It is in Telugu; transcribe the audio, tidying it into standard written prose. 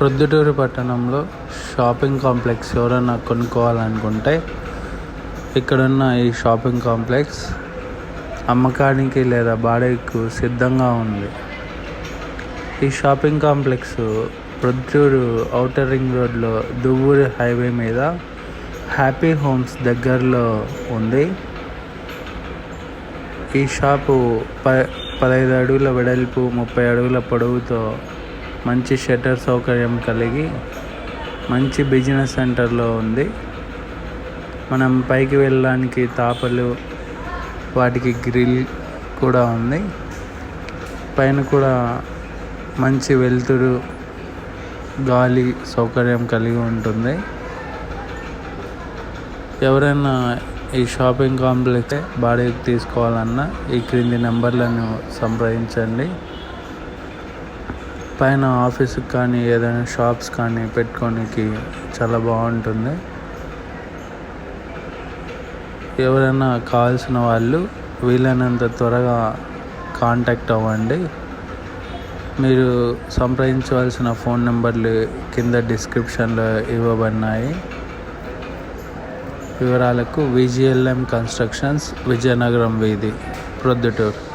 ప్రొద్దుటూరు పట్టణంలో షాపింగ్ కాంప్లెక్స్ ఎవరైనా కొనుక్కోవాలనుకుంటే ఇక్కడున్న ఈ షాపింగ్ కాంప్లెక్స్ అమ్మకానికి లేదా బాడిగకు సిద్ధంగా ఉంది. ఈ shopping complex Proddatur outer ring రోడ్లో దువ్వూరు హైవే మీద హ్యాపీ హోమ్స్ దగ్గరలో ఉంది. ఈ షాపు 15 అడుగుల వెడల్పు 30 అడుగుల పొడవుతో మంచి షట్టర్ సౌకర్యం కలిగి మంచి బిజినెస్ సెంటర్లో ఉంది. మనం పైకి వెళ్ళడానికి తాపలు, వాటికి గ్రిల్ కూడా ఉంది. పైన కూడా మంచి వెలుతురు, గాలి సౌకర్యం కలిగి ఉంటుంది. ఎవరైనా ఈ షాపింగ్ కాంప్లెక్స్ బాడిగకు తీసుకోవాలన్నా ఈ క్రింది నెంబర్లను సంప్రదించండి. పైన ఆఫీస్కి కానీ ఏదైనా షాప్స్ కానీ పెట్టుకోనికి చాలా బాగుంటుంది. ఎవరైనా కావాల్సిన వాళ్ళు వీలైనంత త్వరగా కాంటాక్ట్ అవ్వండి. మీరు సంప్రదించవలసిన ఫోన్ నెంబర్లు కింద డిస్క్రిప్షన్లో ఇవ్వబడినాయి. వివరాలకు VGLM కన్స్ట్రక్షన్స్, విజయనగరం వీధి, ప్రొద్దుటూరు.